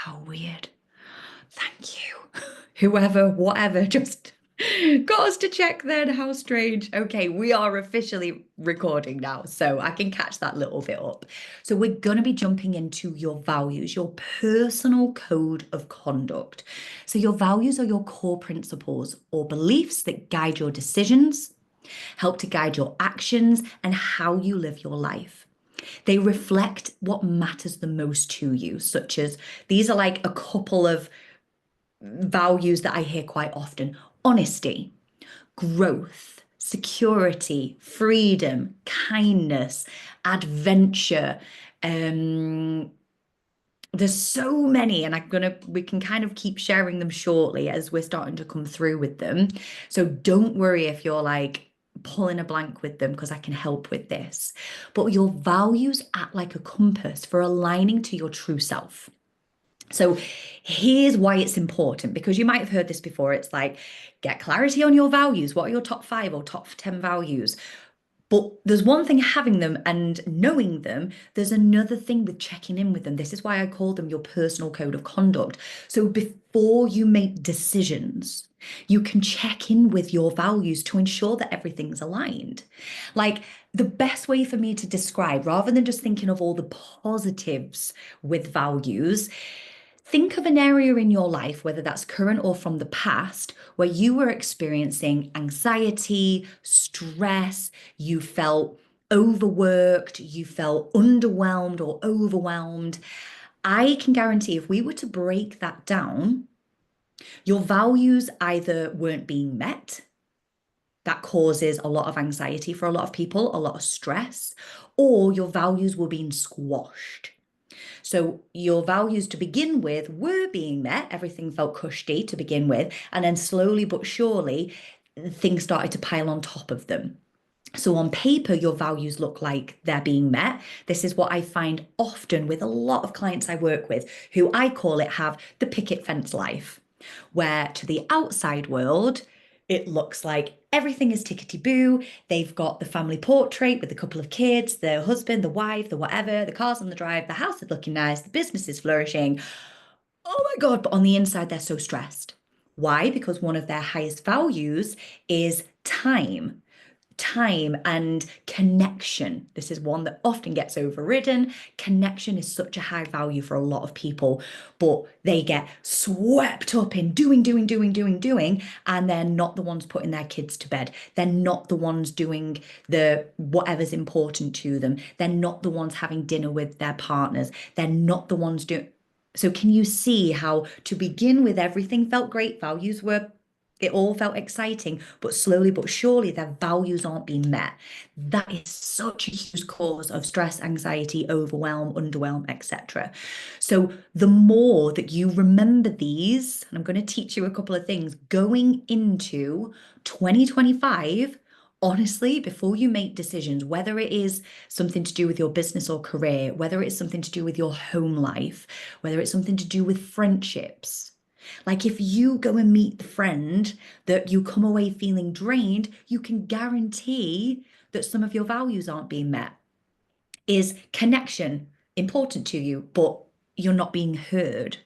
How weird. Thank you. Whoever, whatever, just got us to check then. How strange. Okay, we are officially recording now, so I can catch that little bit up. So, we're going to be jumping into your values, your personal code of conduct. So, your values are your core principles or beliefs that guide your decisions, help to guide your actions, and how you live your life. They reflect what matters the most to you, such as these are like a couple of values that I hear quite often: honesty, growth, security, freedom, kindness, adventure. Um, there's so many, and we can kind of keep sharing them shortly as we're starting to come through with them. So don't worry if you're like pulling a blank with them, because I can help with this. But your values act like a compass for aligning to your true self. So here's why it's important, because you might have heard this before. It's like, get clarity on your values. What are your top 5 or top 10 values? But there's one thing having them and knowing them, there's another thing with checking in with them. This is why I call them your personal code of conduct. So before you make decisions, you can check in with your values to ensure that everything's aligned. Like, the best way for me to describe, rather than just thinking of all the positives with values, think of an area in your life, whether that's current or from the past, where you were experiencing anxiety, stress, you felt overworked, you felt underwhelmed or overwhelmed. I can guarantee if we were to break that down, your values either weren't being met, that causes a lot of anxiety for a lot of people, a lot of stress, or your values were being squashed. So your values to begin with were being met, everything felt cushy to begin with, and then slowly but surely things started to pile on top of them. So on paper, your values look like they're being met. This is what I find often with a lot of clients I work with, who I call it have the picket fence life, where to the outside world, it looks like everything is tickety boo. They've got the family portrait with a couple of kids, the husband, the wife, the whatever, the cars on the drive, the house is looking nice, the business is flourishing. Oh my God, but on the inside, they're so stressed. Why? Because one of their highest values is time and connection. This is one that often gets overridden. Connection is such a high value for a lot of people, but they get swept up in doing, and they're not the ones putting their kids to bed. They're not the ones doing the whatever's important to them. They're not the ones having dinner with their partners. They're not the ones doing. So can you see how to begin with everything felt great? Values were it all felt exciting, but slowly but surely their values aren't being met. That is such a huge cause of stress, anxiety, overwhelm, underwhelm, etc. So the more that you remember these, and I'm going to teach you a couple of things going into 2025. Honestly, before you make decisions, whether it is something to do with your business or career, whether it's something to do with your home life, whether it's something to do with friendships, like if you go and meet the friend that you come away feeling drained, you can guarantee that some of your values aren't being met. Is connection important to you, but you're not being heard?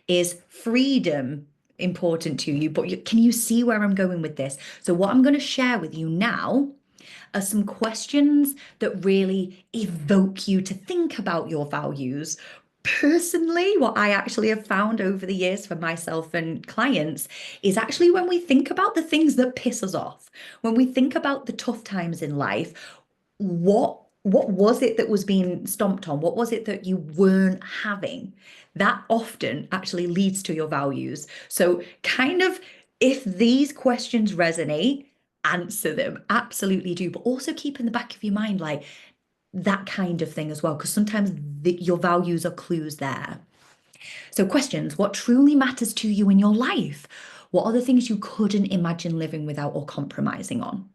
Is freedom important to you, but can you see where I'm going with this? So what I'm going to share with you now are some questions that really evoke you to think about your values. Personally, what I actually have found over the years for myself and clients is actually when we think about the things that piss us off, when we think about the tough times in life, what was it that was being stomped on? What was it that you weren't having? That often actually leads to your values. So kind of, if these questions resonate, answer them. Absolutely do. But also keep in the back of your mind, like that kind of thing as well, because sometimes your values are clues there. So, questions: what truly matters to you in your life? What are the things you couldn't imagine living without or compromising on?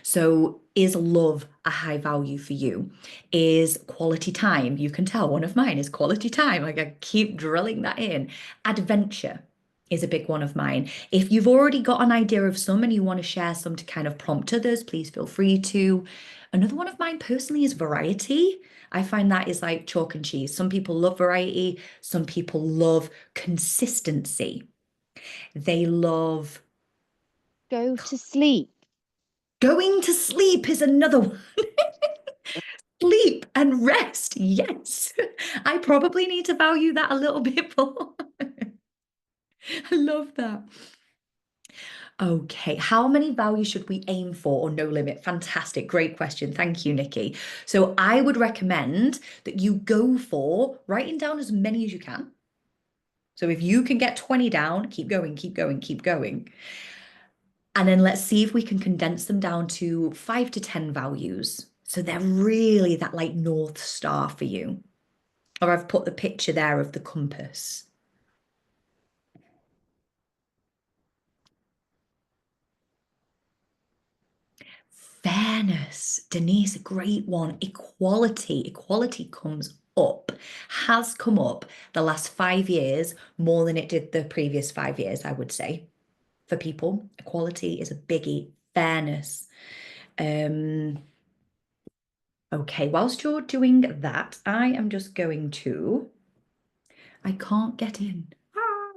So, is love a high value for you? Is quality time? You can tell one of mine is quality time. Like I keep drilling that in. Adventure. is a big one of mine. If you've already got an idea of some and you want to share some to kind of prompt others, please feel free to. Another one of mine personally is variety. I find that is like chalk and cheese. Some people love variety, some people love consistency. They love Go to sleep. going to sleep is another one. Sleep and rest. Yes. I probably need to value that a little bit more. I love that. Okay, how many values should we aim for or no limit? Fantastic, great question. Thank you, Nikki. So I would recommend that you go for writing down as many as you can. So if you can get 20 down, keep going, keep going, keep going. And then let's see if we can condense them down to 5 to 10 values. So they're really that like North Star for you. Or I've put the picture there of the compass. Fairness, Denise, a great one. Equality. Equality comes up, has come up the last 5 years more than it did the previous 5 years, I would say. For people, equality is a biggie. Fairness. Um, okay, whilst you're doing that, I am just going to. I can't get in. Ah.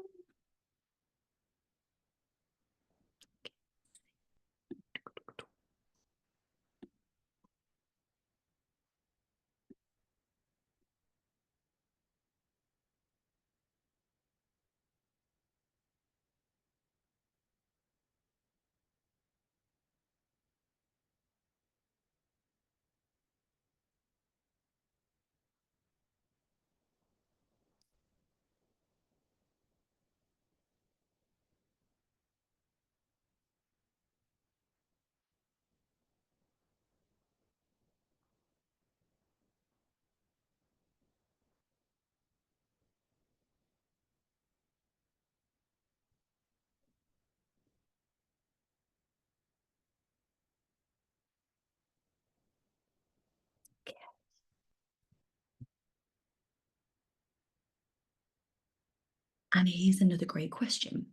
And here's another great question.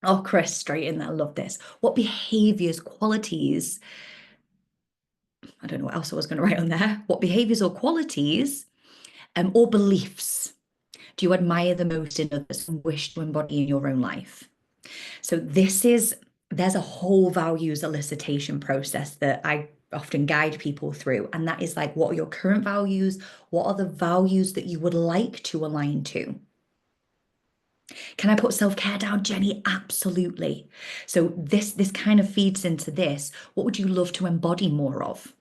Oh, Chris, straight in there. I love this. What behaviors, qualities, I don't know what else I was going to write on there. What behaviors or qualities or beliefs do you admire the most in others and wish to embody in your own life? So there's a whole values elicitation process that I often guide people through. And that is like, what are your current values? What are the values that you would like to align to? Can I put self-care down, Jenny? Absolutely. So this kind of feeds into this. What would you love to embody more of?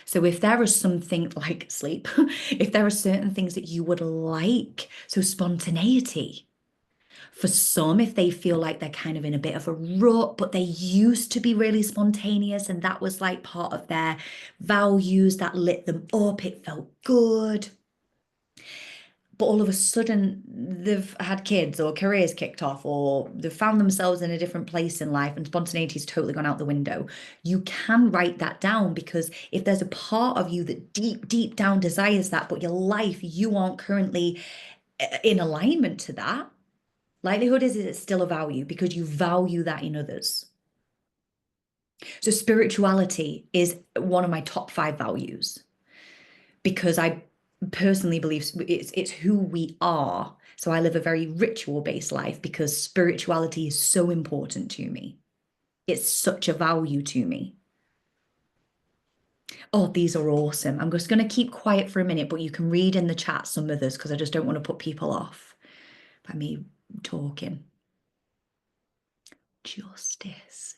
So if there is something like sleep, if there are certain things that you would like, so spontaneity. For some, if they feel like they're kind of in a bit of a rut, but they used to be really spontaneous and that was like part of their values that lit them up, it felt good. But all of a sudden, they've had kids or careers kicked off, or they've found themselves in a different place in life, and spontaneity's totally gone out the window. You can write that down because if there's a part of you that deep, deep down desires that, but your life, you aren't currently in alignment to that, likelihood is it's still a value because you value that in others. So spirituality is one of my top 5 values because I personally believe it's who we are. So I live a very ritual-based life because spirituality is so important to me. It's such a value to me. Oh, these are awesome. I'm just going to keep quiet for a minute, but you can read in the chat some others because I just don't want to put people off by me talking. Justice.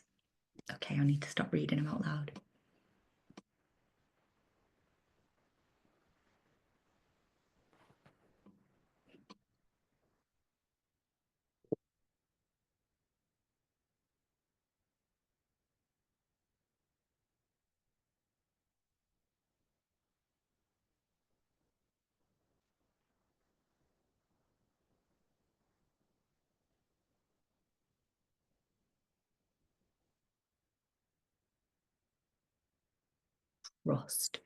Okay, I need to stop reading them out loud. Trust.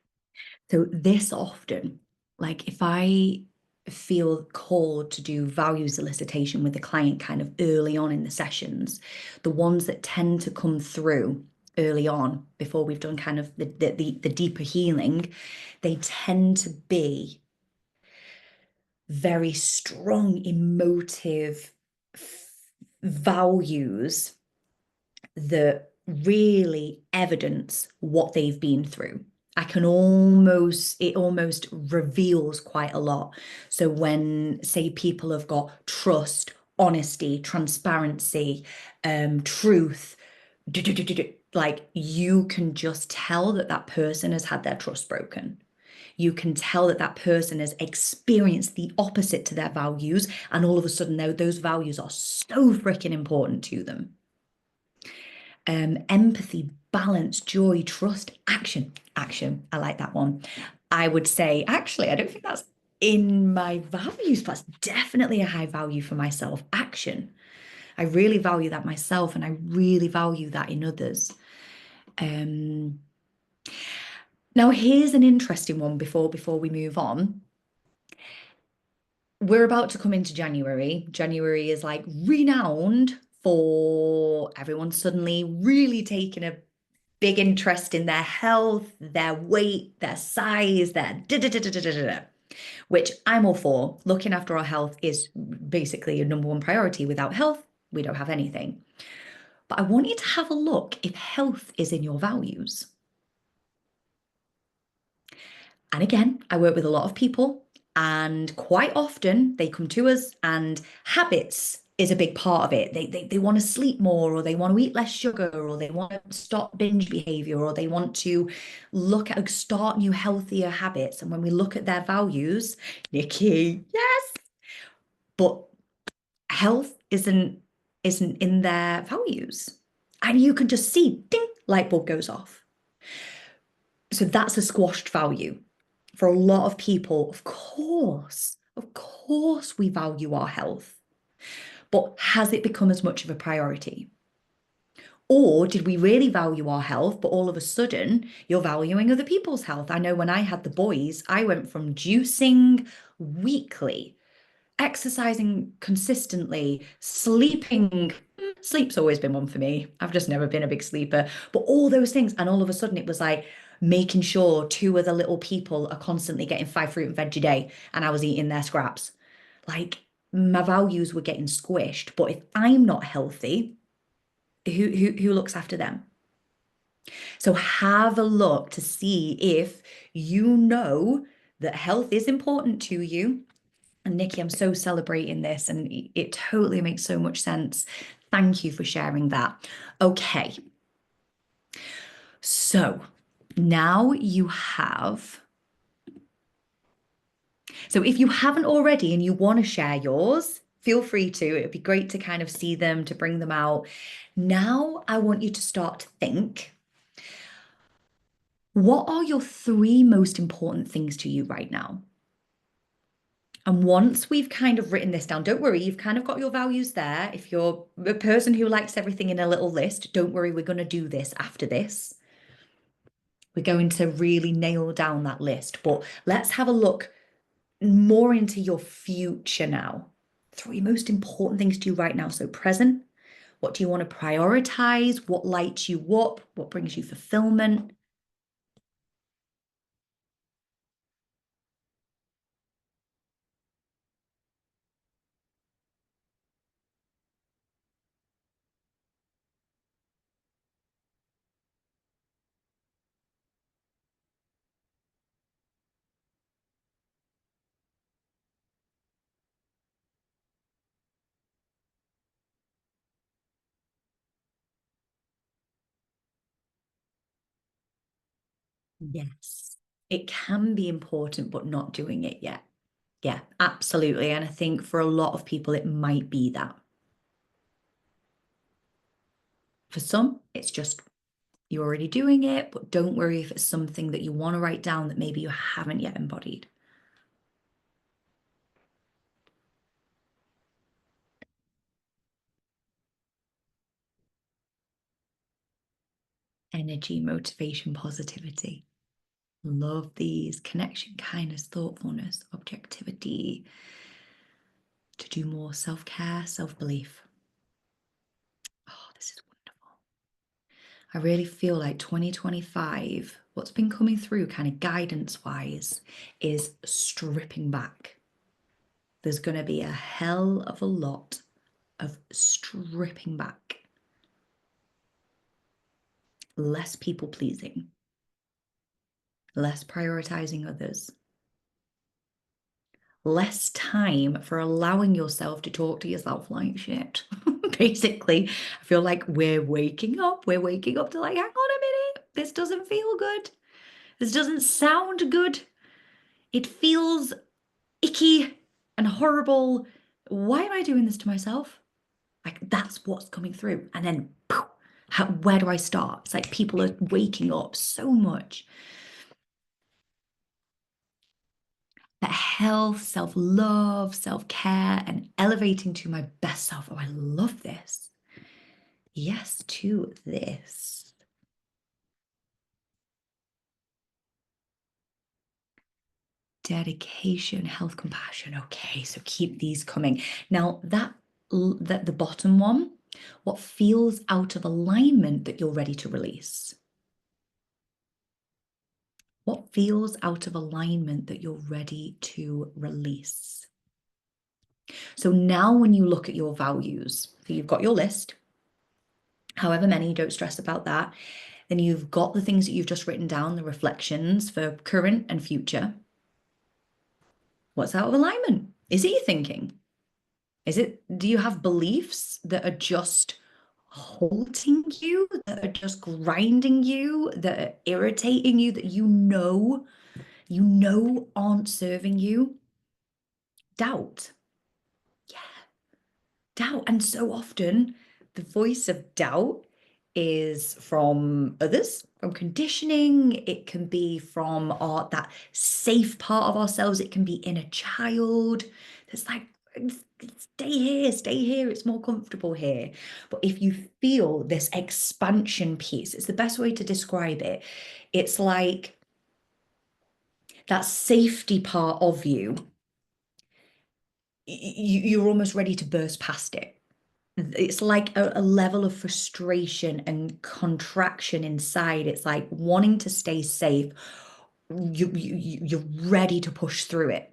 So this often, like if I feel called to do values elicitation with the client kind of early on in the sessions, the ones that tend to come through early on before we've done kind of the deeper healing, they tend to be very strong emotive values that really evidence what they've been through. It almost reveals quite a lot. So when, say, people have got trust, honesty, transparency, truth, like you can just tell that that person has had their trust broken. You can tell that that person has experienced the opposite to their values, and all of a sudden, those values are so freaking important to them. Empathy, balance, joy, trust, action. Action. I like that one. I would say, actually, I don't think that's in my values, but it's definitely a high value for myself. Action. I really value that myself, and I really value that in others. Um, Now, here's an interesting one before we move on. We're about to come into January. January is like renowned for everyone suddenly really taking a big interest in their health, their weight, their size, their da da da da da da da, which I'm all for. Looking after our health is basically a number one priority. Without health, we don't have anything. But I want you to have a look if health is in your values. And again, I work with a lot of people, and quite often they come to us, and habits is a big part of it. They want to sleep more, or they want to eat less sugar, or they want to stop binge behavior, or they want to start new healthier habits. And when we look at their values, Nikki, yes, but health isn't in their values. And you can just see, ding, light bulb goes off. So that's a squashed value. For a lot of people, of course, we value our health, but has it become as much of a priority? Or did we really value our health, but all of a sudden you're valuing other people's health? I know when I had the boys, I went from juicing weekly, exercising consistently, sleeping. Sleep's always been one for me. I've just never been a big sleeper, but all those things. And all of a sudden it was like making sure two other little people are constantly getting 5 fruit and veg a day, and I was eating their scraps. Like my values were getting squished. But if I'm not healthy, who looks after them? So have a look to see if you know that health is important to you. And Nikki, I'm so celebrating this, and it totally makes so much sense. Thank you for sharing that. Okay, so now you have. So if you haven't already and you want to share yours, feel free to. It would be great to kind of see them, to bring them out. Now I want you to start to think, what are your three most important things to you right now? And once we've kind of written this down, don't worry, you've kind of got your values there. If you're a person who likes everything in a little list, don't worry, we're going to do this after this. We're going to really nail down that list. But let's have a look more into your future now. Three most important things to you right now. So, present, what do you want to prioritize? What lights you up? What brings you fulfillment? Yes, it can be important, but not doing it yet. Yeah, absolutely. And I think for a lot of people, it might be that. For some, it's just you're already doing it, but don't worry if it's something that you want to write down that maybe you haven't yet embodied. Energy, motivation, positivity. Love these. Connection, kindness, thoughtfulness, objectivity, to do more self-care, self-belief. Oh, this is wonderful. I really feel like 2025, what's been coming through kind of guidance-wise, is stripping back. There's going to be a hell of a lot of stripping back. Less people pleasing, less prioritizing others, less time for allowing yourself to talk to yourself like shit. Basically, I feel like we're waking up. We're waking up to like, hang on a minute, this doesn't feel good. This doesn't sound good. It feels icky and horrible. Why am I doing this to myself? Like, that's what's coming through. And then, poof, where do I start? It's like people are waking up so much. That health, self-love, self-care, and elevating to my best self. Oh, I love this. Yes to this. Dedication, health, compassion. Okay, so keep these coming. Now that the bottom one, what feels out of alignment that you're ready to release? What feels out of alignment that you're ready to release? So now when you look at your values, so you've got your list, however many, don't stress about that. Then you've got the things that you've just written down, the reflections for current and future. What's out of alignment? Is it your thinking? Do you have beliefs that are just halting you, that are just grinding you, that are irritating you, that you know aren't serving you? Doubt. Yeah, doubt. And so often the voice of doubt is from others, from conditioning. It can be from that safe part of ourselves. It can be inner child that's like, stay here, it's more comfortable here. But if you feel this expansion piece, it's the best way to describe it. It's like that safety part of you, you're almost ready to burst past it. It's like a level of frustration and contraction inside. It's like wanting to stay safe. You're ready to push through it.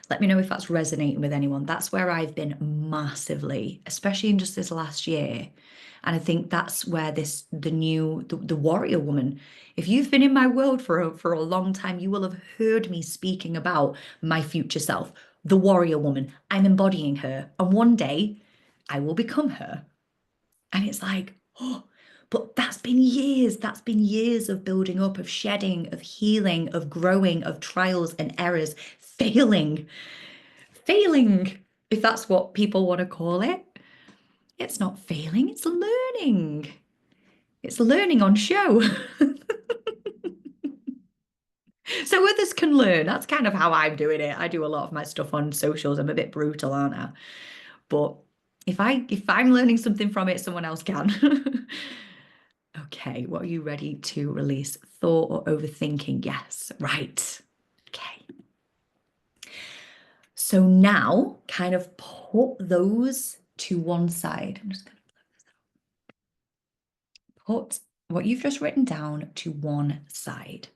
Let me know if that's resonating with anyone. That's where I've been massively, especially in just this last year. And I think that's where the warrior woman, if you've been in my world for a long time, you will have heard me speaking about my future self, the warrior woman. I'm embodying her. And one day I will become her. And it's like, oh, but that's been years. That's been years of building up, of shedding, of healing, of growing, of trials and errors, failing, if that's what people want to call it. It's not failing, it's learning. It's learning on show. So others can learn. That's kind of how I'm doing it. I do a lot of my stuff on socials. I'm a bit brutal, aren't I? But if I'm learning something from it, someone else can. Okay, what are you ready to release? Thought or overthinking? Yes, right. Okay. So now kind of put those to one side. I'm just going to put what you've just written down to one side.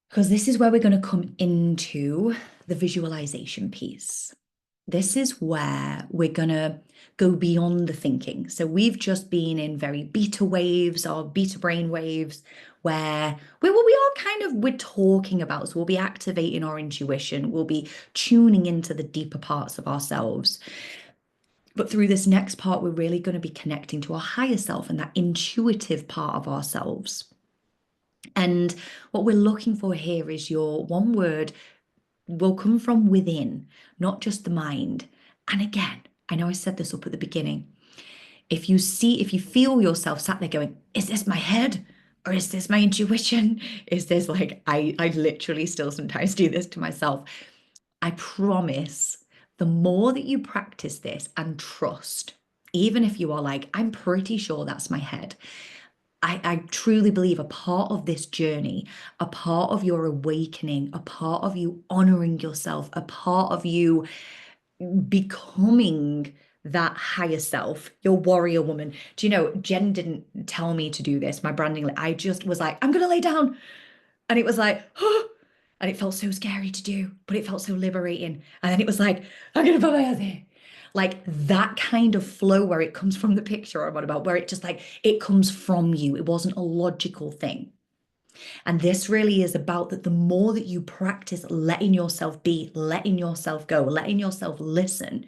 Because this is where we're going to come into the visualization piece. This is where we're going to go beyond the thinking. So we've just been in very beta waves or beta brain waves where we are kind of, we're talking about, so we'll be activating our intuition, we'll be tuning into the deeper parts of ourselves. But through this next part, we're really going to be connecting to our higher self and that intuitive part of ourselves. And what we're looking for here is your one word will come from within, not just the mind. And again, I know I said this up at the beginning. If you feel yourself sat there going, is this my head? Or is this my intuition? Is this like, I literally still sometimes do this to myself. I promise the more that you practice this and trust, even if you are like, I'm pretty sure that's my head, I truly believe a part of this journey, a part of your awakening, a part of you honoring yourself, a part of you becoming that higher self, your warrior woman. Do you know, Jen didn't tell me to do this, my branding. I just was like, I'm gonna lay down. And it was like, oh, and it felt so scary to do, but it felt so liberating. And then it was like, I'm gonna put my hands here. Like that kind of flow where it comes from the picture I'm on about, where it just like it comes from you. It wasn't a logical thing. And this really is about that the more that you practice letting yourself be, letting yourself go, letting yourself listen,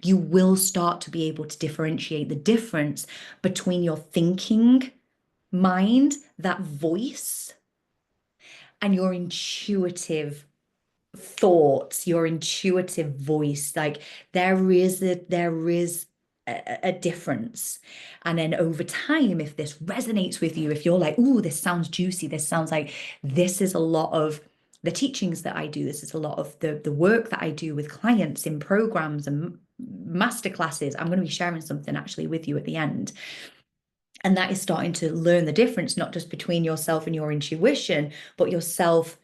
you will start to be able to differentiate the difference between your thinking mind, that voice, and your intuitive thoughts, your intuitive voice. Like there is a difference. And then over time, if this resonates with you, if you're like, "Ooh, this sounds juicy, this sounds like this is a lot of the teachings that I do, this is a lot of the work that I do with clients in programs and masterclasses." I'm going to be sharing something actually with you at the end. And that is starting to learn the difference, not just between yourself and your intuition, but yourself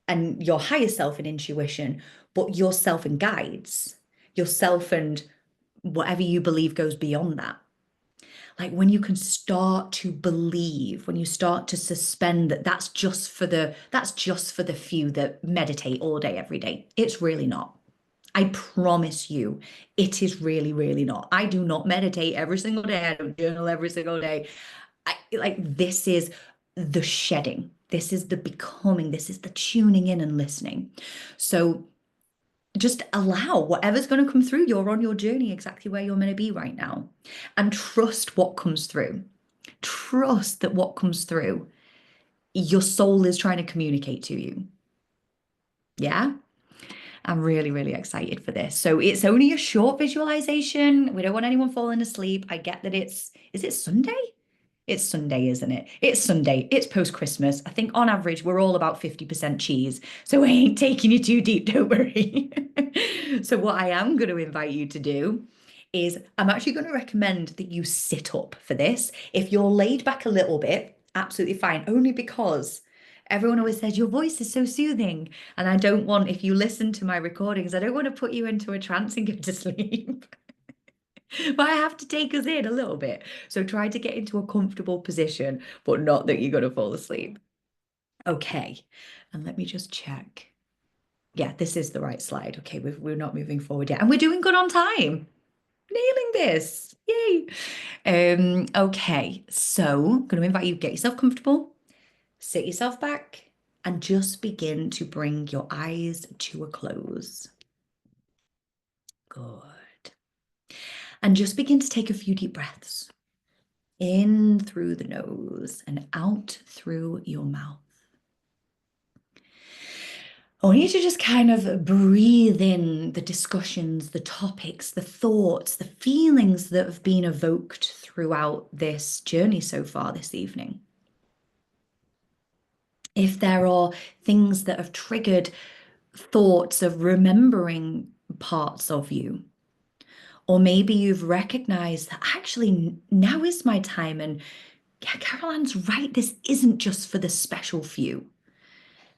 and your higher self and intuition, but yourself and guides, yourself and whatever you believe goes beyond that. Like when you can start to believe, when you start to suspend that that's just for the few that meditate all day every day. It's really not. I promise you, it is really, really not. I do not meditate every single day. I don't journal every single day. Like this is the shedding. This is the becoming. This is the tuning in and listening. So just allow whatever's going to come through. You're on your journey exactly where you're meant to be right now. And trust what comes through. Trust that what comes through, your soul is trying to communicate to you. Yeah. I'm really, really excited for this. So it's only a short visualization. We don't want anyone falling asleep. I get that is it Sunday? It's Sunday, isn't it? It's Sunday. It's post-Christmas. I think on average, we're all about 50% cheese. So I ain't taking you too deep, don't worry. So what I am going to invite you to do is I'm actually going to recommend that you sit up for this. If you're laid back a little bit, absolutely fine, only because everyone always says your voice is so soothing. And I don't want, if you listen to my recordings, I don't want to put you into a trance and go to sleep. But I have to take us in a little bit. So try to get into a comfortable position, but not that you're going to fall asleep. Okay. And let me just check. Yeah, this is the right slide. Okay, we're not moving forward yet. And we're doing good on time. Nailing this. Yay. Okay, so I'm going to invite you to get yourself comfortable, sit yourself back, and just begin to bring your eyes to a close. Good. And just begin to take a few deep breaths. In through the nose and out through your mouth. I want you to just kind of breathe in the discussions, the topics, the thoughts, the feelings that have been evoked throughout this journey so far this evening. If there are things that have triggered thoughts of remembering parts of you, or maybe you've recognized that actually now is my time and yeah, Carol Ann's right. This isn't just for the special few.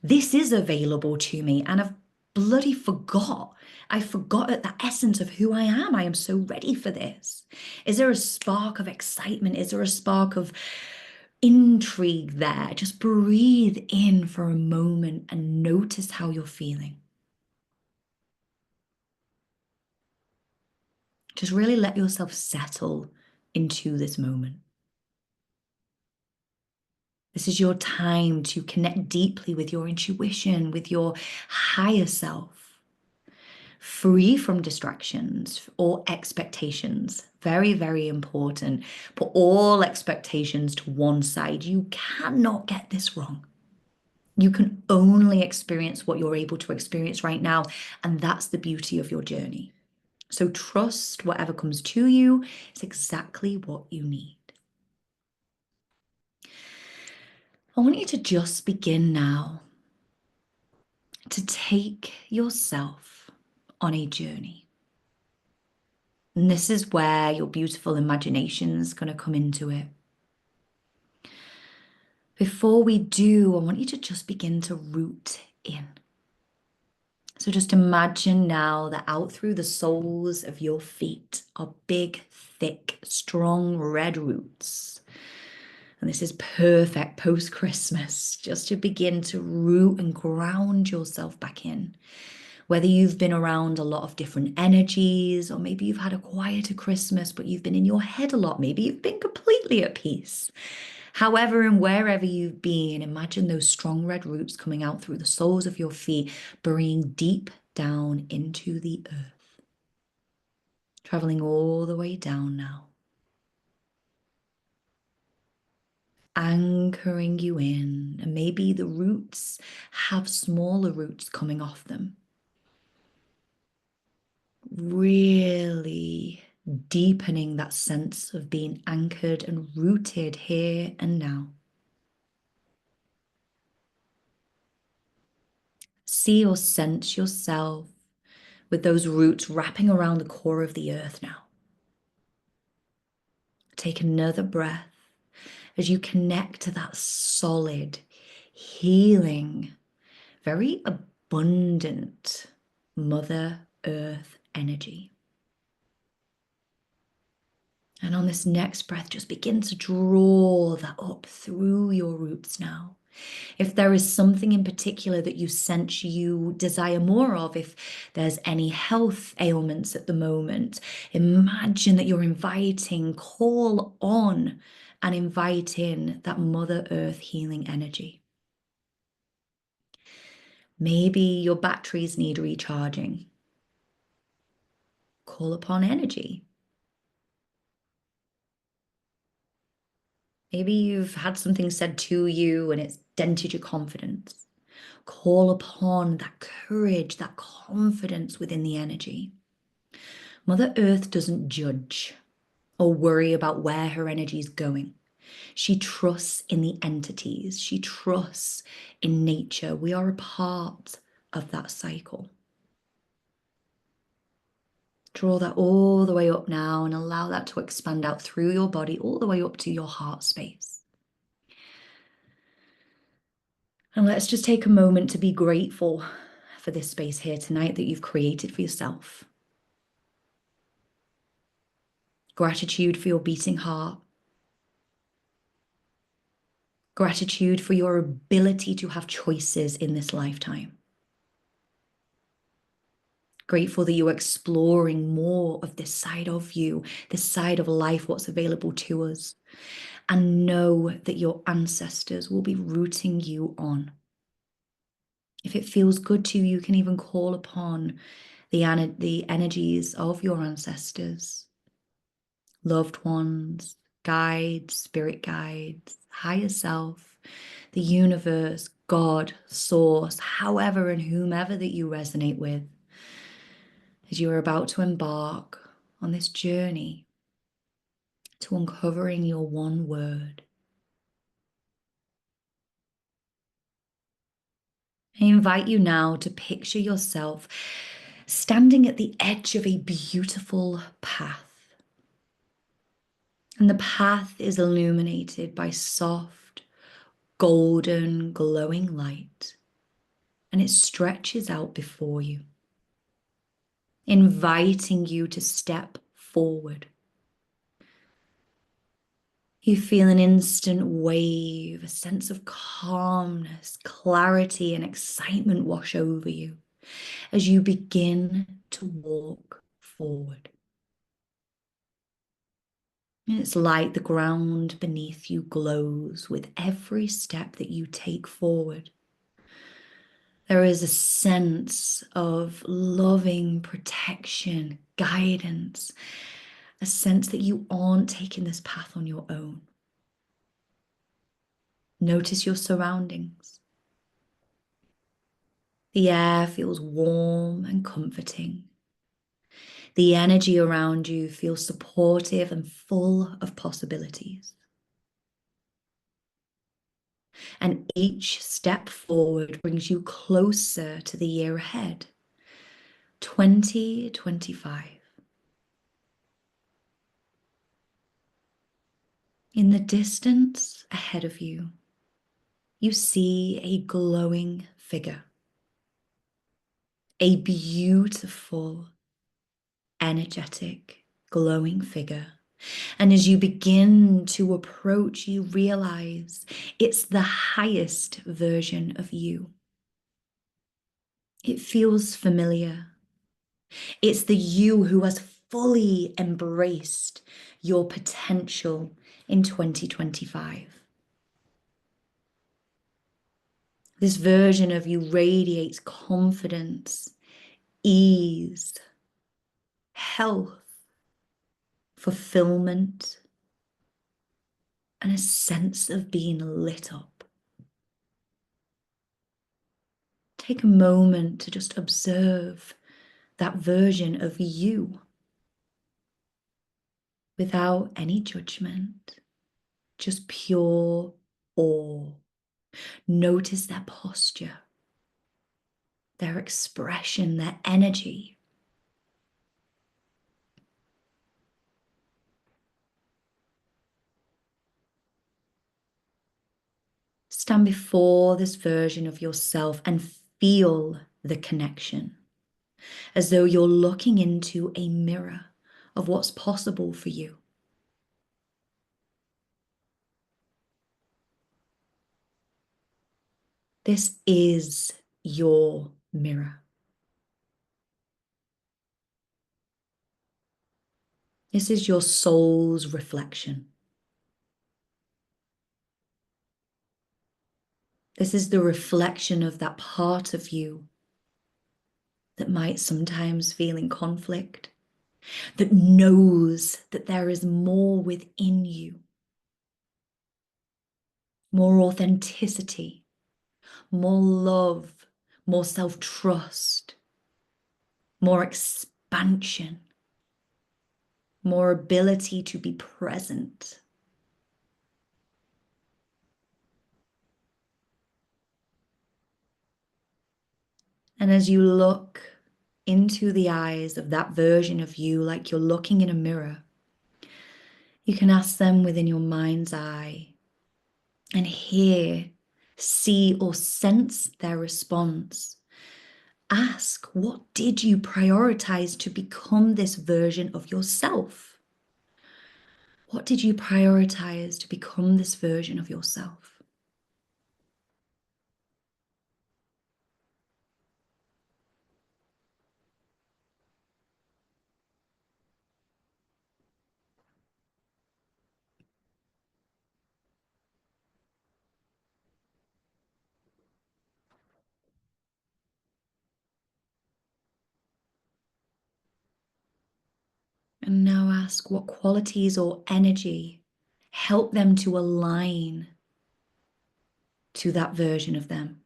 This is available to me, and I've bloody forgot. I forgot at the essence of who I am. I am so ready for this. Is there a spark of excitement? Is there a spark of intrigue there? Just breathe in for a moment and notice how you're feeling. Just really let yourself settle into this moment. This is your time to connect deeply with your intuition, with your higher self, free from distractions or expectations. Very, very important. Put all expectations to one side. You cannot get this wrong. You can only experience what you're able to experience right now. And that's the beauty of your journey. So trust whatever comes to you is exactly what you need. I want you to just begin now to take yourself on a journey. And this is where your beautiful imagination is going to come into it. Before we do, I want you to just begin to root in. So just imagine now that out through the soles of your feet are big, thick, strong red roots. And this is perfect post-Christmas, just to begin to root and ground yourself back in. Whether you've been around a lot of different energies, or maybe you've had a quieter Christmas, but you've been in your head a lot. Maybe you've been completely at peace. However, and wherever you've been, imagine those strong red roots coming out through the soles of your feet, burying deep down into the earth, traveling all the way down now, anchoring you in. And maybe the roots have smaller roots coming off them, really deepening that sense of being anchored and rooted here and now. See or sense yourself with those roots wrapping around the core of the earth now. Take another breath as you connect to that solid, healing, very abundant Mother Earth energy. And on this next breath, just begin to draw that up through your roots now. If there is something in particular that you sense you desire more of, if there's any health ailments at the moment, imagine that you're inviting, call on and invite in that Mother Earth healing energy. Maybe your batteries need recharging. Call upon energy. Maybe you've had something said to you and it's dented your confidence. Call upon that courage, that confidence within the energy. Mother Earth doesn't judge or worry about where her energy is going. She trusts in the entities. She trusts in nature. We are a part of that cycle. Draw that all the way up now and allow that to expand out through your body, all the way up to your heart space. And let's just take a moment to be grateful for this space here tonight that you've created for yourself. Gratitude for your beating heart. Gratitude for your ability to have choices in this lifetime. Grateful that you're exploring more of this side of you, this side of life, what's available to us. And know that your ancestors will be rooting you on. If it feels good to you, you can even call upon the energies of your ancestors, loved ones, guides, spirit guides, higher self, the universe, God, source, however and whomever that you resonate with, as you are about to embark on this journey to uncovering your one word. I invite you now to picture yourself standing at the edge of a beautiful path. And the path is illuminated by soft, golden, glowing light. And it stretches out before you, inviting you to step forward. You feel an instant wave, a sense of calmness, clarity, and excitement wash over you as you begin to walk forward. And it's like the ground beneath you glows with every step that you take forward. There is a sense of loving protection, guidance, a sense that you aren't taking this path on your own. Notice your surroundings. The air feels warm and comforting. The energy around you feels supportive and full of possibilities. And each step forward brings you closer to the year ahead, 2025. In the distance ahead of you, you see a glowing figure, a beautiful, energetic, glowing figure. And as you begin to approach, you realize it's the highest version of you. It feels familiar. It's the you who has fully embraced your potential in 2025. This version of you radiates confidence, ease, health, fulfillment, and a sense of being lit up. Take a moment to just observe that version of you without any judgment, just pure awe. Notice their posture, their expression, their energy. Stand before this version of yourself and feel the connection, as though you're looking into a mirror of what's possible for you. This is your mirror. This is your soul's reflection. This is the reflection of that part of you that might sometimes feel in conflict, that knows that there is more within you, more authenticity, more love, more self-trust, more expansion, more ability to be present. And as you look into the eyes of that version of you, like you're looking in a mirror, you can ask them within your mind's eye and hear, see, or sense their response. Ask, what did you prioritize to become this version of yourself? What did you prioritize to become this version of yourself? And now ask what qualities or energy help them to align to that version of them.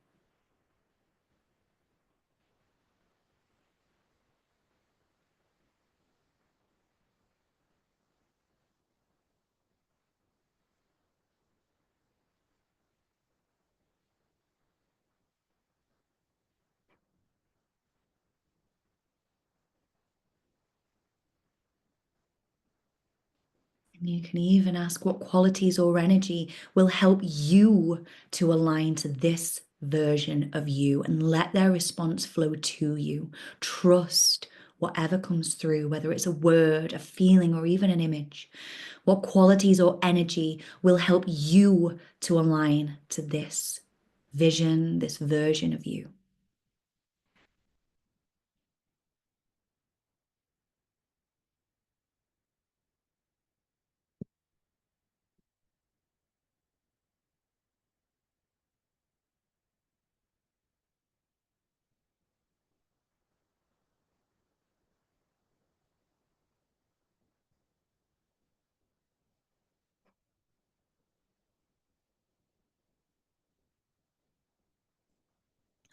And you can even ask what qualities or energy will help you to align to this version of you, and let their response flow to you. Trust whatever comes through, whether it's a word, a feeling, or even an image. What qualities or energy will help you to align to this vision, this version of you?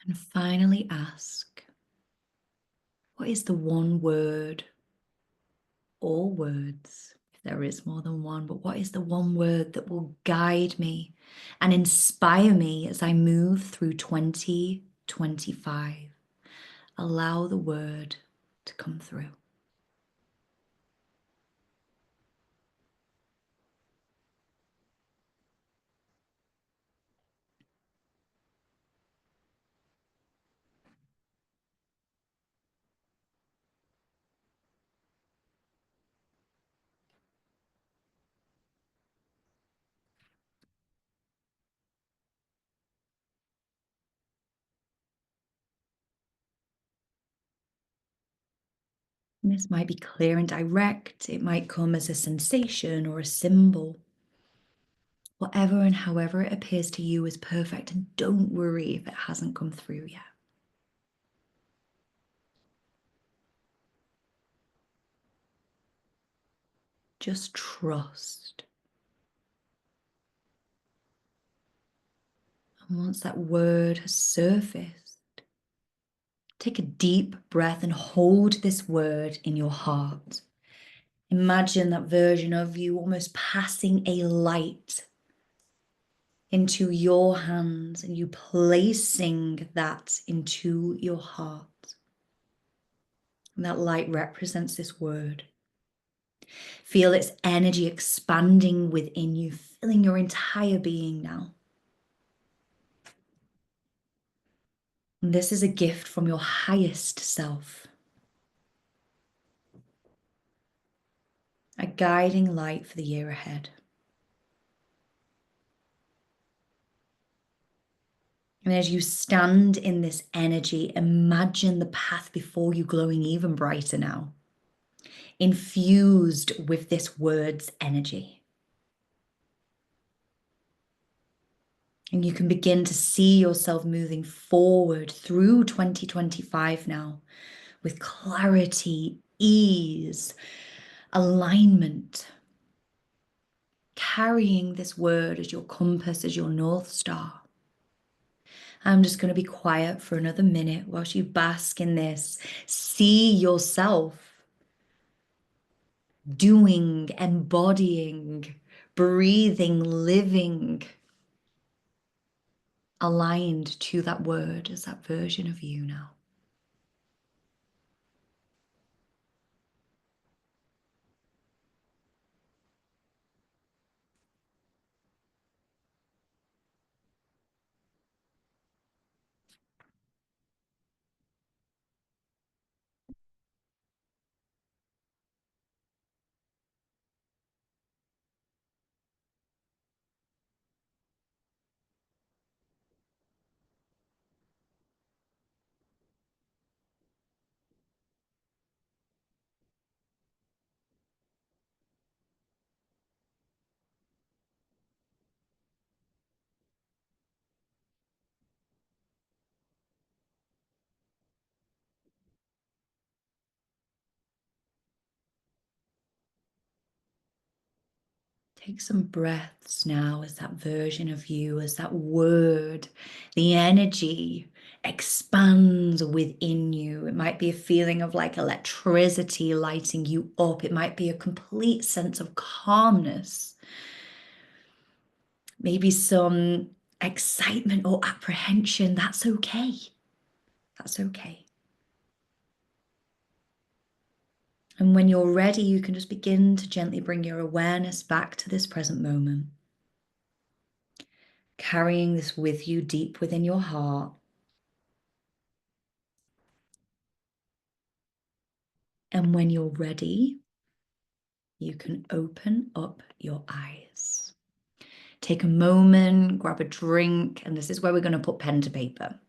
And finally ask, what is the one word or words, if there is more than one, but what is the one word that will guide me and inspire me as I move through 2025? Allow the word to come through. And this might be clear and direct. It might come as a sensation or a symbol. Whatever and however it appears to you is perfect, and don't worry if it hasn't come through yet. Just trust. And once that word has surfaced, take a deep breath and hold this word in your heart. Imagine that version of you almost passing a light into your hands and you placing that into your heart. And that light represents this word. Feel its energy expanding within you, filling your entire being now. And this is a gift from your highest self, a guiding light for the year ahead. And as you stand in this energy, imagine the path before you glowing even brighter now, infused with this word's energy. And you can begin to see yourself moving forward through 2025 now with clarity, ease, alignment, carrying this word as your compass, as your North Star. I'm just going to be quiet for another minute whilst you bask in this. See yourself doing, embodying, breathing, living, aligned to that word as that version of you now. Take some breaths now as that version of you, as that word, the energy expands within you. It might be a feeling of like electricity lighting you up. It might be a complete sense of calmness. Maybe some excitement or apprehension. That's okay. That's okay. And when you're ready, you can just begin to gently bring your awareness back to this present moment, carrying this with you deep within your heart. And when you're ready, you can open up your eyes. Take a moment, grab a drink, and this is where we're going to put pen to paper.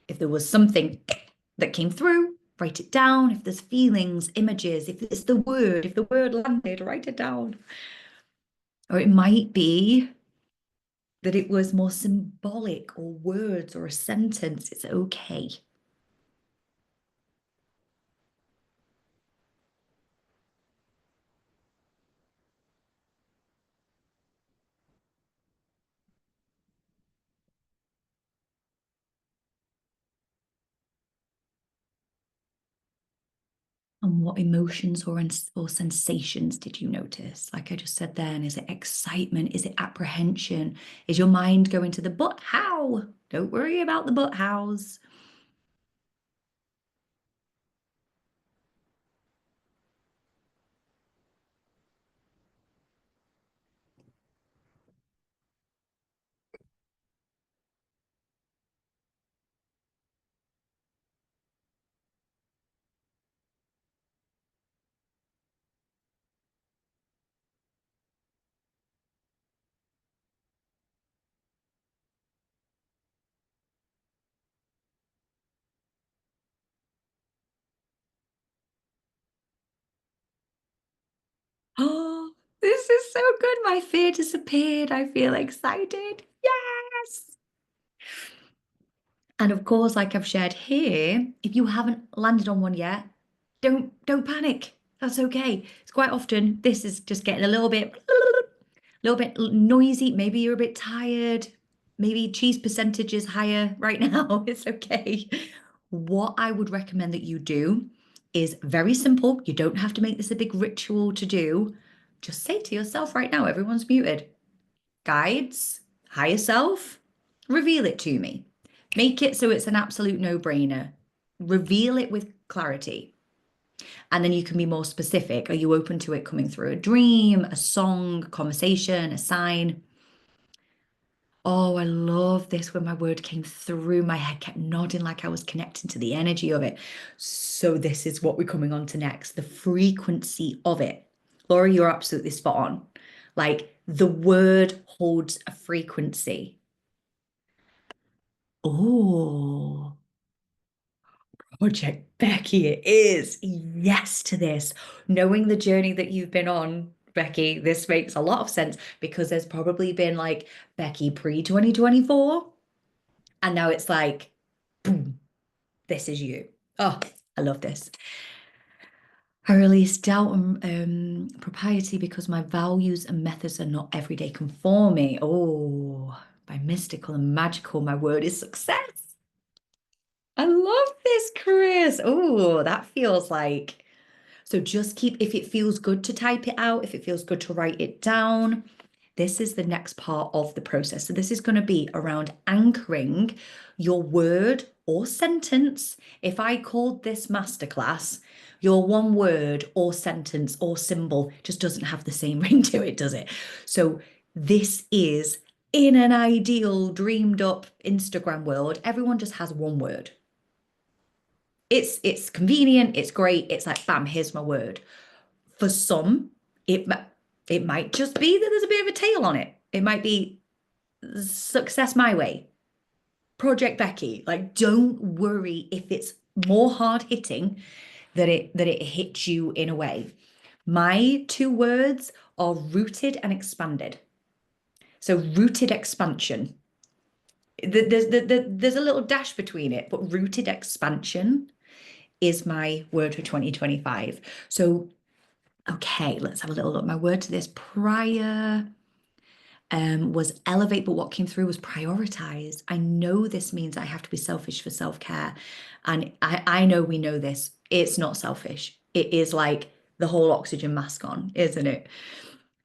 If there was something that came through, write it down. If there's feelings, images, if it's if the word landed, write it down. Or it might be that it was more symbolic or words or a sentence. It's okay. And what emotions or sensations did you notice? Like I just said then, is it excitement? Is it apprehension? Is your mind going to the but how? Don't worry about the but hows. This is so good. My fear disappeared. I feel excited. Yes. And of course, like I've shared here, if you haven't landed on one yet, don't panic. That's okay. It's quite often this is just getting a little bit noisy. Maybe you're a bit tired. Maybe cheese percentage is higher right now. It's okay. What I would recommend that you do is very simple. You don't have to make this a big ritual to do. Just say to yourself right now, everyone's muted. Guides, higher self, reveal it to me. Make it so it's an absolute no-brainer. Reveal it with clarity. And then you can be more specific. Are you open to it coming through a dream, a song, a conversation, a sign? Oh, I love this when my word came through. My head kept nodding like I was connecting to the energy of it. So, this is what we're coming on to next, the frequency of it. Laura, you're absolutely spot on. Like the word holds a frequency. Oh, Project Becky, it is. Yes to this. Knowing the journey that you've been on, Becky, this makes a lot of sense because there's probably been like Becky pre 2024, and now it's like, boom, this is you. Oh, I love this. I release doubt and propriety because my values and methods are not everyday conforming. Oh, by mystical and magical, my word is success. I love this, Chris. Oh, that feels like. So just keep, if it feels good to type it out, if it feels good to write it down, this is the next part of the process. So this is going to be around anchoring your word or sentence. If I called this masterclass, your one word or sentence or symbol just doesn't have the same ring to it, does it? So this is in an ideal, dreamed up Instagram world, everyone just has one word. It's convenient, it's great. It's like, bam, here's my word. For some, it it might just be that there's a bit of a tail on it. It might be success my way, Project Becky. Like, don't worry if it's more hard hitting that it hits you in a way. My two words are rooted and expanded. So rooted expansion. There's a little dash between it, but rooted expansion is my word for 2025. So, okay, let's have a little look. My word to this prior was elevate, but what came through was prioritize. I know this means I have to be selfish for self-care. And I know we know this. It's not selfish. It is like the whole oxygen mask on, isn't it?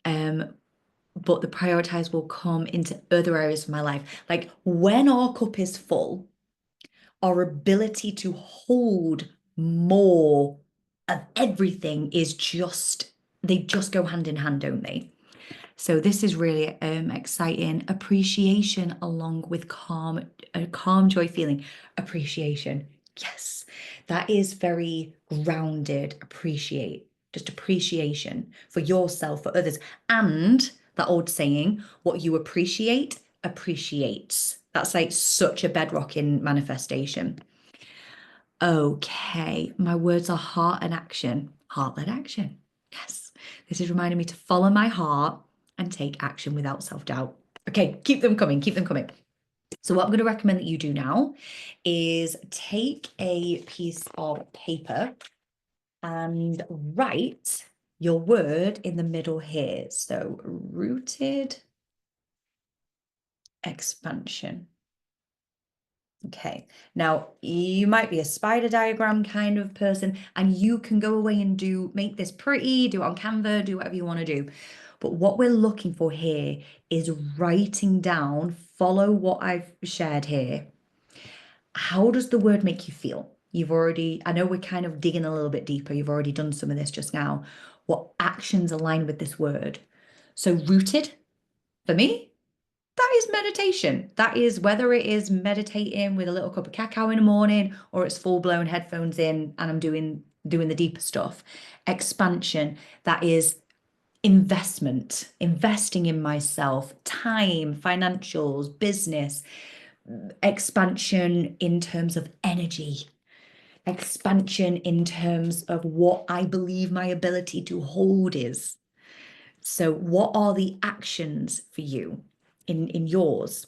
But the prioritize will come into other areas of my life. Like when our cup is full, our ability to hold more of everything is just, they just go hand in hand, don't they? So this is really exciting. Appreciation along with calm, a calm joy feeling. Appreciation. Yes, that is very grounded. Appreciate, just appreciation for yourself, for others. And that old saying, what you appreciate appreciates. That's like such a bedrock in manifestation. Okay, my words are heart and action. Heart-led action. Yes, this is reminding me to follow my heart and take action without self-doubt. Okay, keep them coming, keep them coming. So what I'm going to recommend that you do now is take a piece of paper and write your word in the middle here. So rooted expansion. Okay, now you might be a spider diagram kind of person, and you can go away and make this pretty, do it on Canva, do whatever you want to do. But what we're looking for here is writing down, follow what I've shared here. How does the word make you feel? I know we're kind of digging a little bit deeper. You've already done some of this just now. What actions align with this word? So rooted for me, that is meditation. That is whether it is meditating with a little cup of cacao in the morning or it's full-blown headphones in and I'm doing the deeper stuff. Expansion, that is investment, investing in myself, time, financials, business, expansion in terms of energy, expansion in terms of what I believe my ability to hold is. So, what are the actions for you in yours?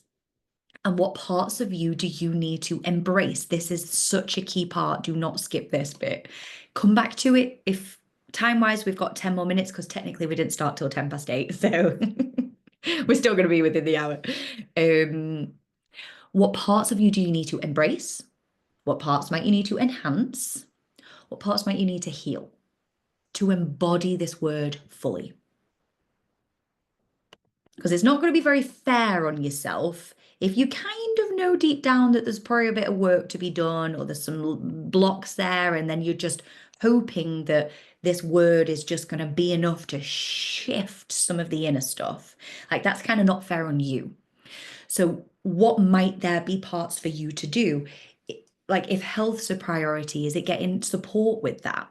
And what parts of you do you need to embrace? This is such a key part. Do not skip this bit. Come back to it if time-wise we've got 10 more minutes because technically we didn't start till 10 past 8. So we're still going to be within the hour. Um, what parts of you do you need to embrace? What parts might you need to enhance? What parts might you need to heal to embody this word fully? Because it's not going to be very fair on yourself if you kind of know deep down that there's probably a bit of work to be done or there's some blocks there, and then you're just hoping that this word is just going to be enough to shift some of the inner stuff. Like, that's kind of not fair on you. So, what might there be parts for you to do? Like, if health's a priority, is it getting support with that?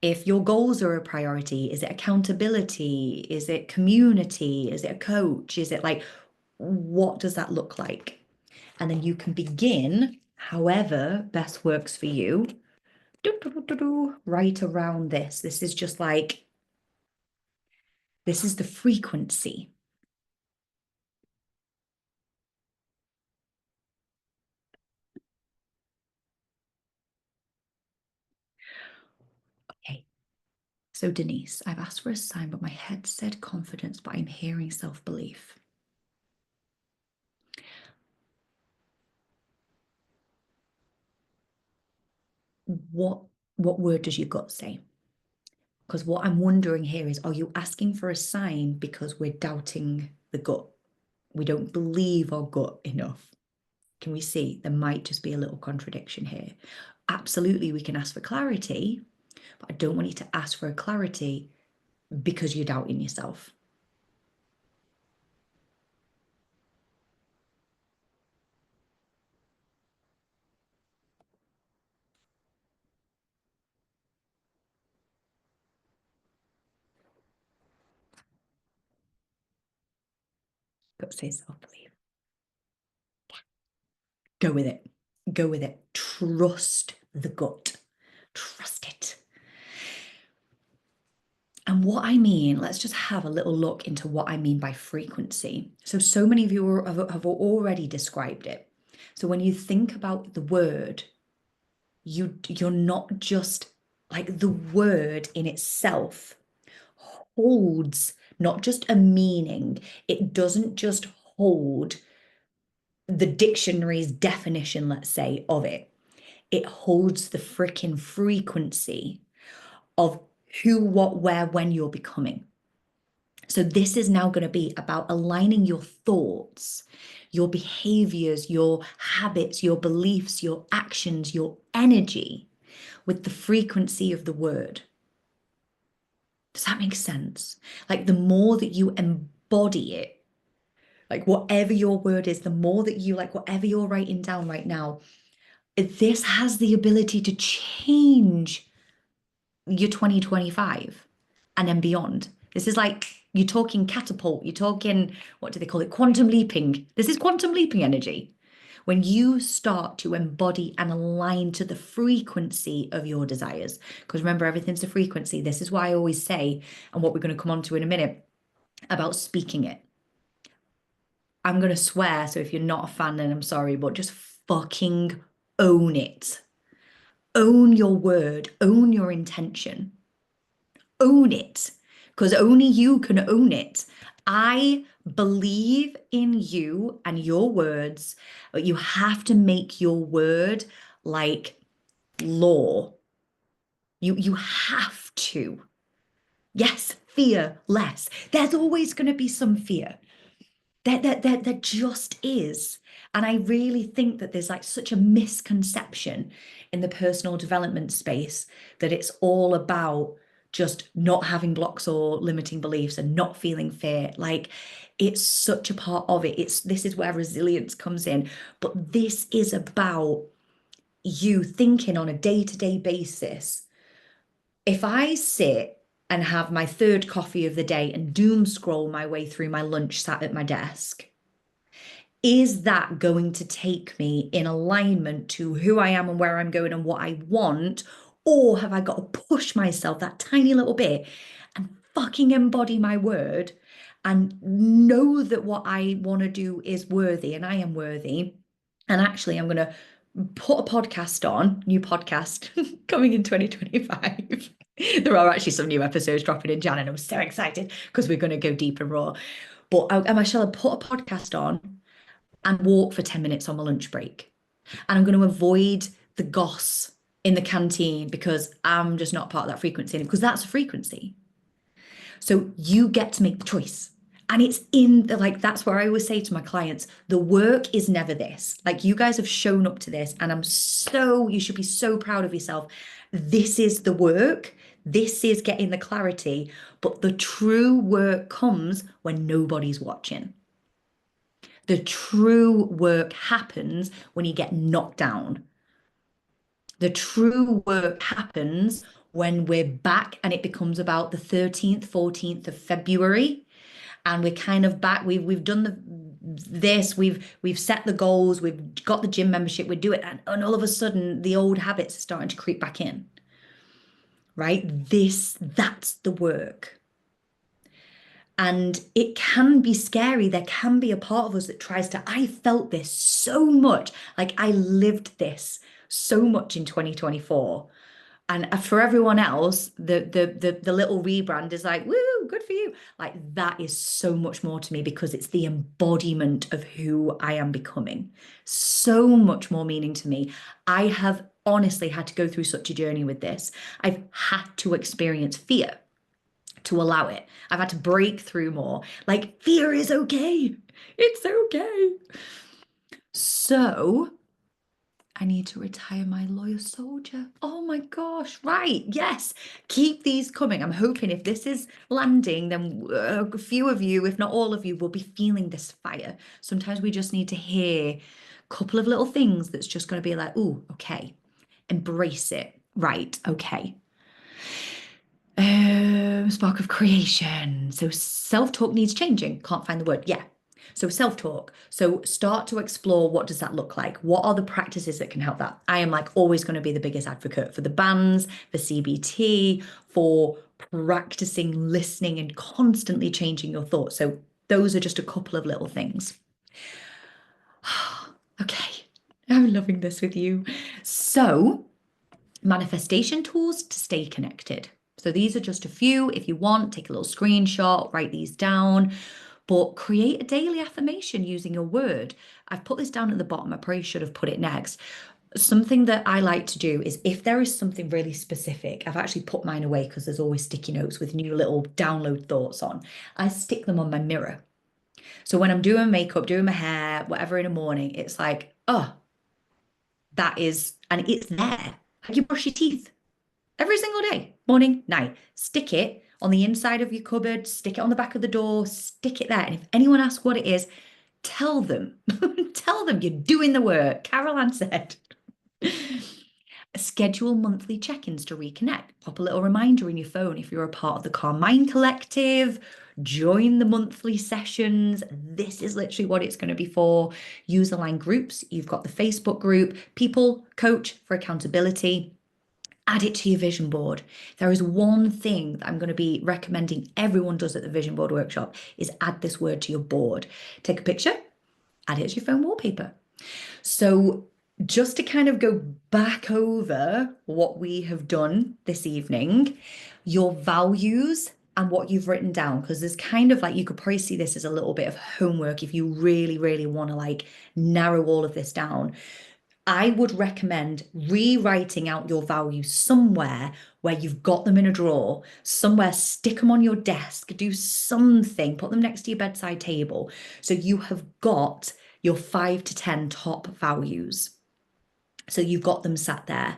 If your goals are a priority, is it accountability? Is it community? Is it a coach? Is it like, what does that look like? And then you can begin, however best works for you, right around this. This is just like, this is the frequency. Okay. So, Denise, I've asked for a sign, but my head said confidence, but I'm hearing self-belief. What what word does your gut say? Because what I'm wondering here is, are you asking for a sign because we're doubting the gut? We don't believe our gut enough. Can we see there might just be a little contradiction here? Absolutely, we can ask for clarity, but I don't want you to ask for a clarity because you're doubting yourself. Gut says self-belief. Go with it. Go with it. Trust the gut. Trust it. And what I mean, let's just have a little look into what I mean by frequency. So many of you have already described it. So when you think about the word, you're not just like, the word in itself holds not just a meaning, it doesn't just hold the dictionary's definition, let's say, of it. It holds the freaking frequency of who, what, where, when you're becoming. So this is now going to be about aligning your thoughts, your behaviors, your habits, your beliefs, your actions, your energy with the frequency of the word. Does that make sense? Like, the more that you embody it, like whatever your word is, the more that you, like whatever you're writing down right now, this has the ability to change your 2025 and then beyond. This is like, you're talking catapult, you're talking, what do they call it? Quantum leaping. This is quantum leaping energy. When you start to embody and align to the frequency of your desires, because remember, everything's a frequency. This is why I always say, and what we're going to come on to in a minute, about speaking it. I'm going to swear, so if you're not a fan, then I'm sorry, but just fucking own it. Own your word, own your intention, own it, because only you can own it. I believe in you and your words, but you have to make your word like law. You have to. Yes, fear less. There's always going to be some fear. There just is. And I really think that there's like such a misconception in the personal development space that it's all about just not having blocks or limiting beliefs and not feeling fear. Like, it's such a part of it. This is where resilience comes in. But this is about you thinking on a day-to-day basis. If I sit and have my third coffee of the day and doom scroll my way through my lunch sat at my desk, is that going to take me in alignment to who I am and where I'm going and what I want? Or have I got to push myself that tiny little bit and fucking embody my word and know that what I want to do is worthy and I am worthy. And actually, I'm going to put a podcast on, new podcast coming in 2025. There are actually some new episodes dropping in Jan, and I'm so excited because we're going to go deep and raw. But I shall put a podcast on and walk for 10 minutes on my lunch break. And I'm going to avoid the goss in the canteen because I'm just not part of that frequency because that's a frequency. So you get to make the choice. And it's in the like, that's where I always say to my clients, the work is never this. Like, you guys have shown up to this, and you should be so proud of yourself. This is the work. This is getting the clarity. But the true work comes when nobody's watching. The true work happens when you get knocked down. The true work happens when we're back and it becomes about the 13th, 14th of February, and we're kind of back. We've done we've set the goals, we've got the gym membership, we do it, and all of a sudden the old habits are starting to creep back in. Right? That's the work. And it can be scary. There can be a part of us that tries to, I felt this so much. Like, I lived this so much in 2024. And for everyone else, the little rebrand is like, woo, good for you. Like, that is so much more to me because it's the embodiment of who I am becoming. So much more meaning to me. I have honestly had to go through such a journey with this. I've had to experience fear to allow it. I've had to break through more. Like, fear is okay. It's okay. So I need to retire my loyal soldier. Oh my gosh. Right. Yes. Keep these coming. I'm hoping if this is landing, then a few of you, if not all of you, will be feeling this fire. Sometimes we just need to hear a couple of little things that's just going to be like, ooh, okay. Embrace it. Right. Okay. Spark of creation. So self-talk needs changing. Can't find the word. Yeah. So self-talk. So start to explore, what does that look like? What are the practices that can help that? I am like always going to be the biggest advocate for the bands, for CBT, for practicing listening and constantly changing your thoughts. So those are just a couple of little things. Okay. I'm loving this with you. So manifestation tools to stay connected. So these are just a few. If you want, take a little screenshot, write these down, but create a daily affirmation using a word. I've put this down at the bottom. I probably should have put it next. Something that I like to do is if there is something really specific, I've actually put mine away because there's always sticky notes with new little download thoughts on. I stick them on my mirror. So when I'm doing makeup, doing my hair, whatever in the morning, it's like, oh, that is, and it's there. Like you brush your teeth every single day, morning, night. Stick it on the inside of your cupboard, stick it on the back of the door, stick it there. And if anyone asks what it is, tell them. Tell them you're doing the work. Carol Ann said. Schedule monthly check-ins to reconnect. Pop a little reminder in your phone if you're a part of the Calm Mind Collective. Join the monthly sessions. This is literally what it's going to be for. User-aligned groups. You've got the Facebook group, People Coach for Accountability. Add it to your vision board. There is one thing that I'm going to be recommending everyone does at the vision board workshop is add this word to your board. Take a picture, add it as your phone wallpaper. So just to kind of go back over what we have done this evening, your values and what you've written down, because there's kind of like, you could probably see this as a little bit of homework if you really, really want to like narrow all of this down. I would recommend rewriting out your values somewhere where you've got them in a drawer, somewhere, stick them on your desk, do something, put them next to your bedside table. So you have got your 5 to 10 top values. So you've got them sat there.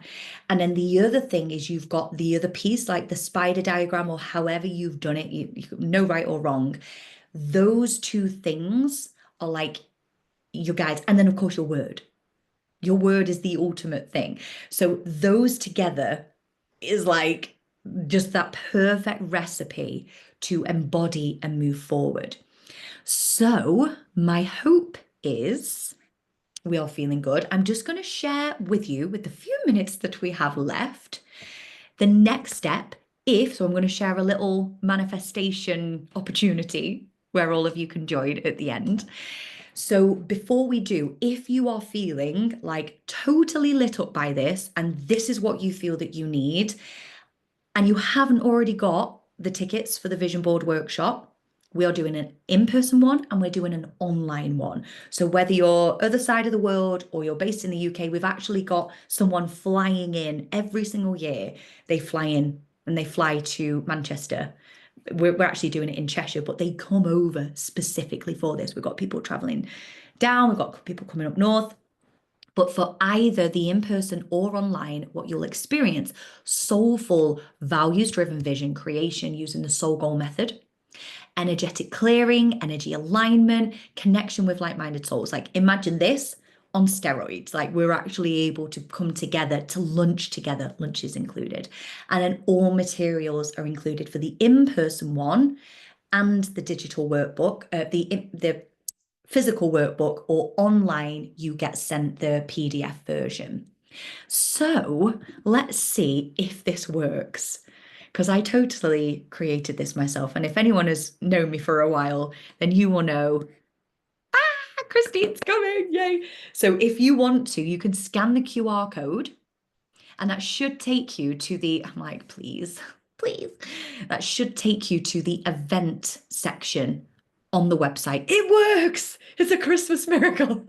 And then the other thing is you've got the other piece, like the spider diagram or however you've done it, no right or wrong. Those two things are like your guides. And then, of course, your word. Your word is the ultimate thing. So those together is like just that perfect recipe to embody and move forward. So my hope is we are feeling good. I'm just going to share with you, with the few minutes that we have left, the next step So I'm going to share a little manifestation opportunity where all of you can join at the end. So before we do, if you are feeling like totally lit up by this and this is what you feel that you need, and you haven't already got the tickets for the vision board workshop, we are doing an in-person one and we're doing an online one. So whether you're other side of the world or you're based in the UK, we've actually got someone flying in every single year. They fly in and they fly to Manchester. We're actually doing it in Cheshire, but they come over specifically for this. We've got people traveling down, we've got people coming up north. But for either the in person or online, what you'll experience soulful, values driven vision creation using the soul goal method, energetic clearing, energy alignment, connection with like minded souls. Like, imagine this on steroids. Like, we're actually able to come together to lunch together, lunch is included. And then all materials are included for the in person one and the digital workbook, the physical workbook, or online, you get sent the PDF version. So let's see if this works. Because I totally created this myself. And if anyone has known me for a while, then you will know, Christine's coming. Yay. So if you want to, you can scan the QR code and that should take you to the, I'm like, please, please, that should take you to the event section on the website. It works. It's a Christmas miracle.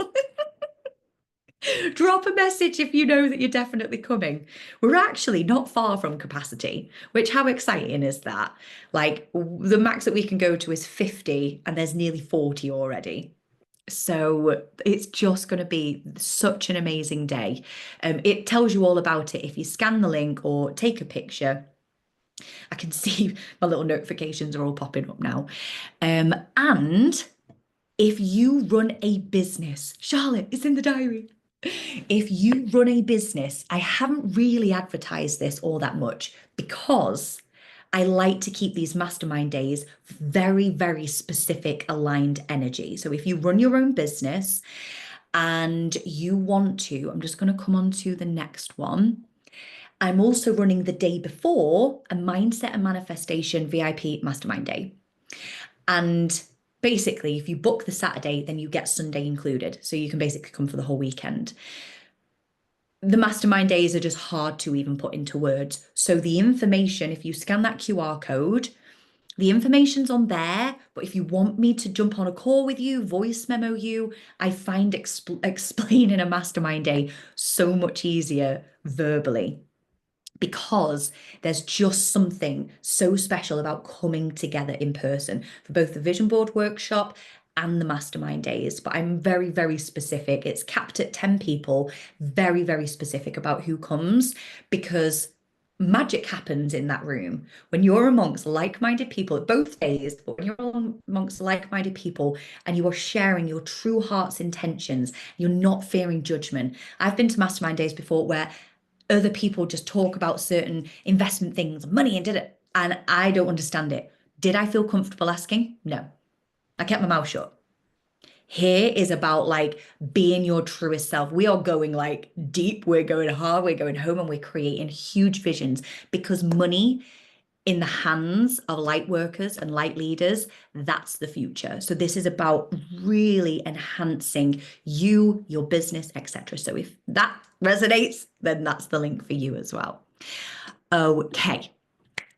Drop a message if you know that you're definitely coming. We're actually not far from capacity, which how exciting is that? Like the max that we can go to is 50 and there's nearly 40 already. So it's just going to be such an amazing day. It tells you all about it if you scan the link or take a picture. I can see my little notifications are all popping up now. And if you run a business, Charlotte, it's in the diary. If you run a business, I haven't really advertised this all that much because I like to keep these mastermind days very, very specific, aligned energy. So if you run your own business and you want to, I'm just going to come on to the next one. I'm also running the day before a mindset and manifestation VIP mastermind day. And basically, if you book the Saturday, then you get Sunday included. So you can basically come for the whole weekend. The mastermind days are just hard to even put into words. So the information, if you scan that QR code, the information's on there. But if you want me to jump on a call with you, voice memo you, I find explaining a mastermind day so much easier verbally, because there's just something so special about coming together in person for both the vision board workshop and the mastermind days. But I'm very, very specific. It's capped at 10 people, very, very specific about who comes, because magic happens in that room when you're amongst like-minded people both days, but when you're amongst like-minded people and you are sharing your true heart's intentions, you're not fearing judgment. I've been to mastermind days before where other people just talk about certain investment things, money, and did it. And I don't understand it. Did I feel comfortable asking? No. I kept my mouth shut. Here is about like being your truest self. We are going like deep, we're going hard, we're going home, and we're creating huge visions, because money in the hands of light workers and light leaders, that's the future. So this is about really enhancing you, your business, etc. So if that resonates, then that's the link for you as well. Okay,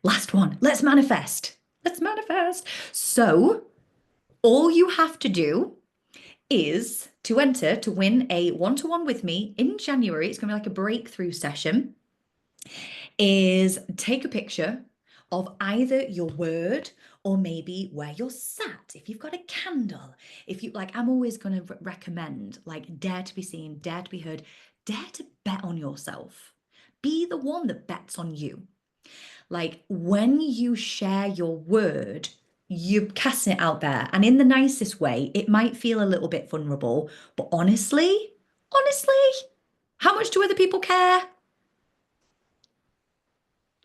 last one. Let's manifest. Let's manifest. So all you have to do is to enter to win a one-to-one with me in January. It's going to be like a breakthrough session. Is take a picture of either your word or maybe where you're sat. If you've got a candle, if you like, I'm always going to recommend like dare to be seen, dare to be heard, dare to bet on yourself. Be the one that bets on you. Like when you share your word, you're casting it out there. And in the nicest way, it might feel a little bit vulnerable, but honestly, how much do other people care?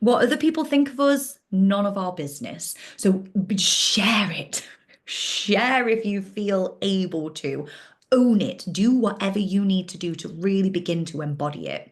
What other people think of us, none of our business. So share it. Share if you feel able to. Own it. Do whatever you need to do to really begin to embody it.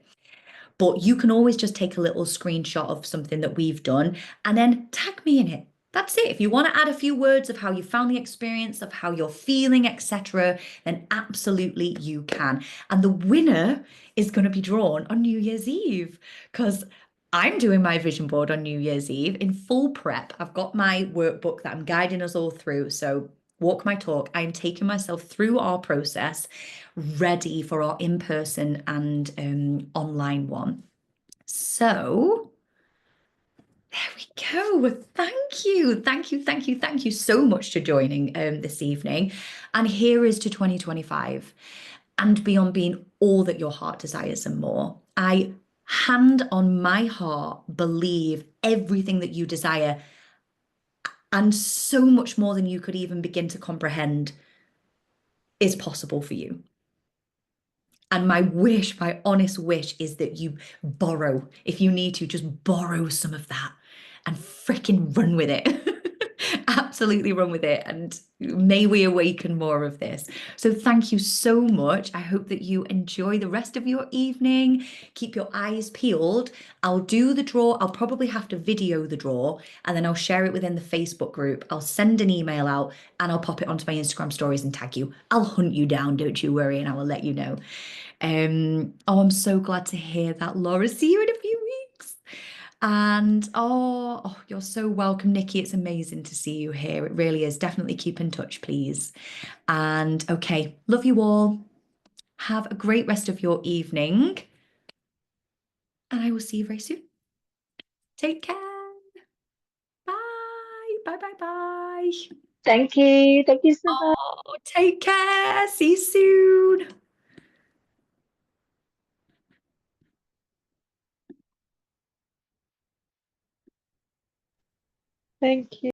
But you can always just take a little screenshot of something that we've done and then tag me in it. That's it. If you want to add a few words of how you found the experience, of how you're feeling, etc., then absolutely you can. And the winner is going to be drawn on New Year's Eve because I'm doing my vision board on New Year's Eve in full prep. I've got my workbook that I'm guiding us all through. So, walk my talk. I'm taking myself through our process, ready for our in person and online one. So, there we go. Thank you. Thank you. Thank you. Thank you so much for joining this evening. And here is to 2025 and beyond being all that your heart desires and more. I hand on my heart believe everything that you desire and so much more than you could even begin to comprehend is possible for you. And my wish, my honest wish, is that you borrow, if you need to, just borrow some of that and freaking run with it. Absolutely run with it. And may we awaken more of this. So thank you so much. I hope that you enjoy the rest of your evening. Keep your eyes peeled. I'll do the draw. I'll probably have to video the draw and then I'll share it within the Facebook group. I'll send an email out and I'll pop it onto my Instagram stories and tag you. I'll hunt you down, don't you worry, and I will let you know. Oh, I'm so glad to hear that, Laura. See you in a few weeks. And you're so welcome, Nikki. It's amazing to see you here. It really is. Definitely keep in touch, please. And okay, love you all. Have a great rest of your evening. And I will see you very soon. Take care. Bye. Bye, bye, bye. Thank you. Thank you so much. Oh, take care. See you soon. Thank you.